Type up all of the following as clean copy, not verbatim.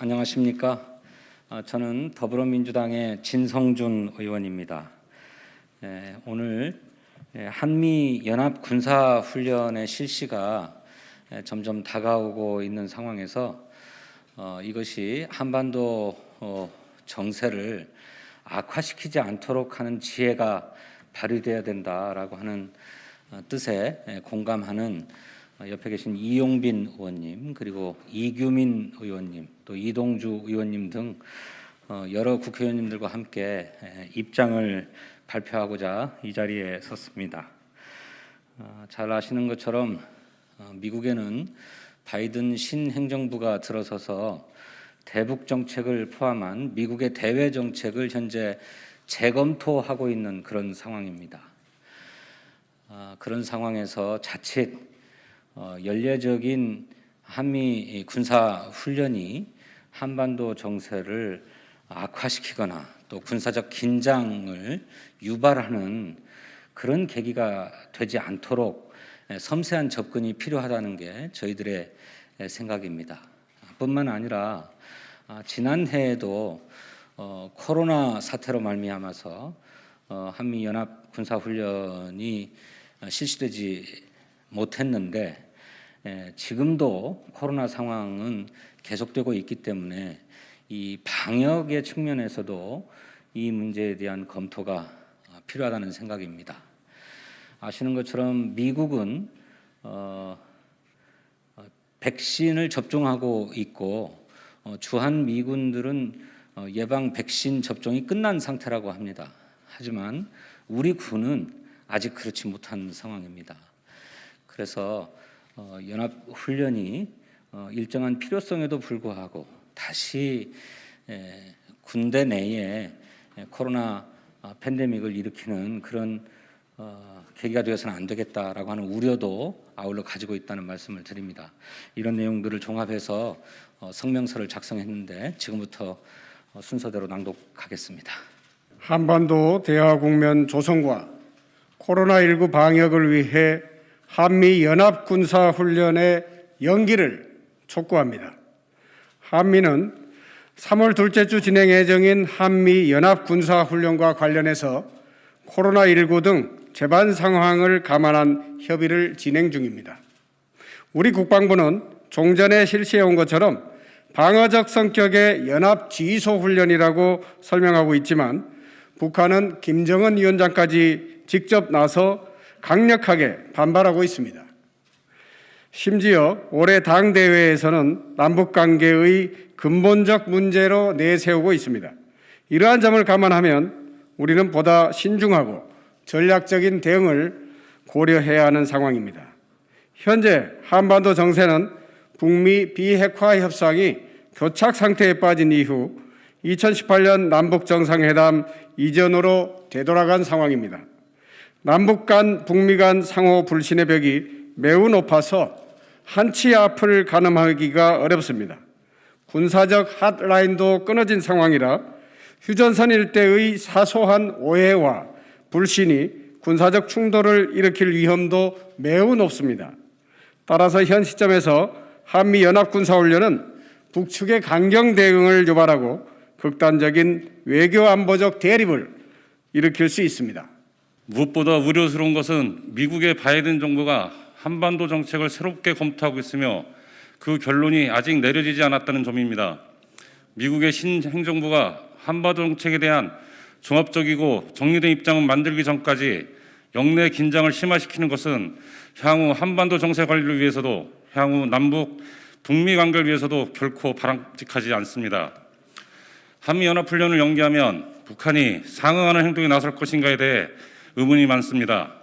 안녕하십니까? 저는 더불어민주당의 진성준 의원입니다. 오늘 한미 연합 군사 훈련의 실시가 점점 다가오고 있는 상황에서 이것이 한반도 정세를 악화시키지 않도록 하는 지혜가 발휘되어야 된다라고 하는 뜻에 공감하는 옆에 계신 이용빈 의원님, 그리고 이규민 의원님, 또 이동주 의원님 등 여러 국회의원님들과 함께 입장을 발표하고자 이 자리에 섰습니다. 잘 아시는 것처럼 미국에는 바이든 신행정부가 들어서서 대북 정책을 포함한 미국의 대외 정책을 현재 재검토하고 있는 그런 상황입니다. 그런 상황에서 자칫 연례적인 한미 군사 훈련이 한반도 정세를 악화시키거나 또 군사적 긴장을 유발하는 그런 계기가 되지 않도록 섬세한 접근이 필요하다는 게 저희들의 생각입니다. 뿐만 아니라 지난해에도 코로나 사태로 말미암아서 한미 연합 군사 훈련이 실시되지 못했는데 지금도 코로나 상황은 계속되고 있기 때문에 이 방역의 측면에서도 이 문제에 대한 검토가 필요하다는 생각입니다. 아시는 것처럼 미국은 백신을 접종하고 있고 주한 미군들은 예방 백신 접종이 끝난 상태라고 합니다. 하지만 우리 군은 아직 그렇지 못한 상황입니다. 그래서 연합 훈련이 일정한 필요성에도 불구하고 다시 군대 내에 코로나 팬데믹을 일으키는 그런 계기가 되어서는 안 되겠다라고 하는 우려도 아울러 가지고 있다는 말씀을 드립니다. 이런 내용들을 종합해서 성명서를 작성했는데 지금부터 순서대로 낭독하겠습니다. 한반도 대화 국면 조성과 코로나19 방역을 위해 한미 연합 군사 훈련의 연기를 촉구합니다. 한미는 3월 둘째 주 진행 예정인 한미 연합 군사 훈련과 관련해서 코로나19 등 재반 상황을 감안한 협의를 진행 중입니다. 우리 국방부는 종전에 실시해 온 것처럼 방어적 성격의 연합 지휘소 훈련이라고 설명하고 있지만 북한은 김정은 위원장까지 직접 나서 강력하게 반발하고 있습니다. 심지어 올해 당대회에서는 남북관계의 근본적 문제로 내세우고 있습니다. 이러한 점을 감안하면 우리는 보다 신중하고 전략적인 대응을 고려해야 하는 상황입니다. 현재 한반도 정세는 북미 비핵화 협상이 교착 상태에 빠진 이후 2018년 남북정상회담 이전으로 되돌아간 상황입니다. 남북 간, 북미 간 상호 불신의 벽이 매우 높아서 한치 앞을 가늠하기가 어렵습니다. 군사적 핫라인도 끊어진 상황이라 휴전선 일대의 사소한 오해와 불신이 군사적 충돌을 일으킬 위험도 매우 높습니다. 따라서 현 시점에서 한미 연합 군사훈련은 북측의 강경 대응을 유발하고 극단적인 외교 안보적 대립을 일으킬 수 있습니다. 무엇보다 우려스러운 것은 미국의 바이든 정부가 한반도 정책을 새롭게 검토하고 있으며 그 결론이 아직 내려지지 않았다는 점입니다. 미국의 신행정부가 한반도 정책에 대한 종합적이고 정리된 입장을 만들기 전까지 영내 긴장을 심화시키는 것은 향후 한반도 정세 관리를 위해서도 향후 남북 북미 관계를 위해서도 결코 바람직하지 않습니다. 한미연합훈련을 연기하면 북한이 상응하는 행동에 나설 것인가에 대해 의문이 많습니다.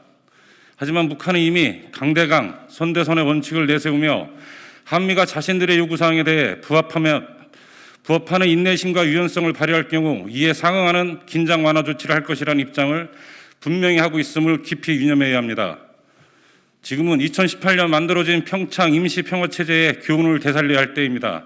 하지만 북한은 이미 강대강, 선대선의 원칙을 내세우며 한미가 자신들의 요구사항에 대해 부합하는 인내심과 유연성을 발휘할 경우 이에 상응하는 긴장 완화 조치를 할 것이라는 입장을 분명히 하고 있음을 깊이 유념해야 합니다. 지금은 2018년 만들어진 평창 임시평화체제의 교훈을 되살려야 할 때입니다.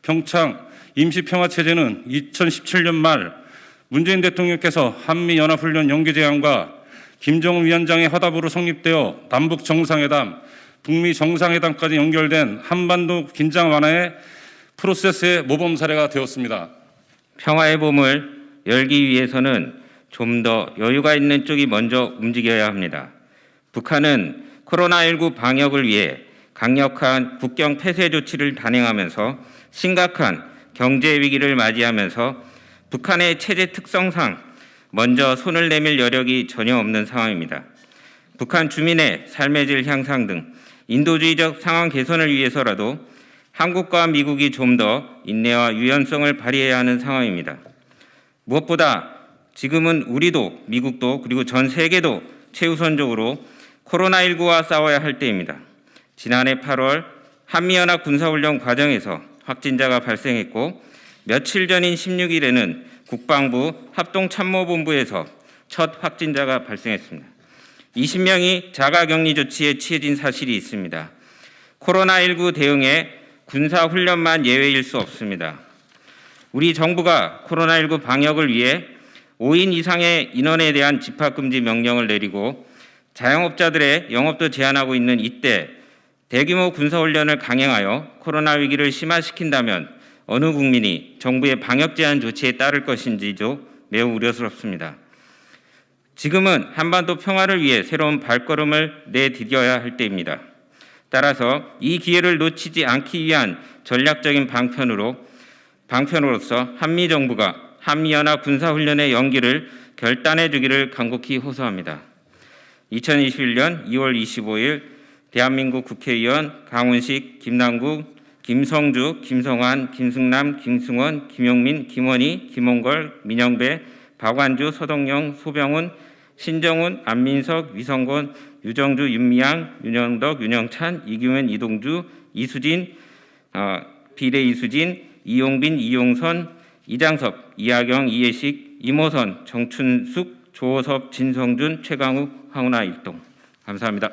평창 임시평화체제는 2017년 말 문재인 대통령께서 한미연합훈련 연기 제안과 김정은 위원장의 화답으로 성립되어 남북 정상회담, 북미 정상회담까지 연결된 한반도 긴장 완화의 프로세스의 모범 사례가 되었습니다. 평화의 봄을 열기 위해서는 좀 더 여유가 있는 쪽이 먼저 움직여야 합니다. 북한은 코로나19 방역을 위해 강력한 국경 폐쇄 조치를 단행하면서 심각한 경제 위기를 맞이하면서 북한의 체제 특성상 먼저 손을 내밀 여력이 전혀 없는 상황입니다. 북한 주민의 삶의 질 향상 등 인도주의적 상황 개선을 위해서라도 한국과 미국이 좀 더 인내와 유연성을 발휘해야 하는 상황입니다. 무엇보다 지금은 우리도 미국도 그리고 전 세계도 최우선적으로 코로나19와 싸워야 할 때입니다. 지난해 8월 한미연합 군사훈련 과정에서 확진자가 발생했고 며칠 전인 16일에는 국방부 합동참모본부에서 첫 확진자가 발생했습니다. 20명이 자가격리 조치에 취해진 사실이 있습니다. 코로나19 대응에 군사훈련만 예외일 수 없습니다. 우리 정부가 코로나19 방역을 위해 5인 이상의 인원에 대한 집합금지 명령을 내리고 자영업자들의 영업도 제한하고 있는 이때 대규모 군사훈련을 강행하여 코로나 위기를 심화시킨다면 어느 국민이 정부의 방역 제한 조치에 따를 것인지도 매우 우려스럽습니다. 지금은 한반도 평화를 위해 새로운 발걸음을 내디뎌야 할 때입니다. 따라서 이 기회를 놓치지 않기 위한 전략적인 방편으로서 한미 정부가 한미연합 군사훈련의 연기를 결단해 주기를 간곡히 호소합니다. 2021년 2월 25일 대한민국 국회의원 강훈식, 김남국, 김성주, 김성환, 김승남, 김승원, 김용민, 김원희, 김홍걸, 민영배, 박완주, 서동영, 소병훈, 신정훈, 안민석, 위성곤, 유정주, 윤미향, 윤영덕, 윤영찬, 이규현, 이동주, 이수진, 비례 이수진, 이용빈, 이용선, 이장섭, 이하경, 이해식, 이모선, 정춘숙, 조호섭, 진성준, 최강욱, 황운하 일동. 감사합니다.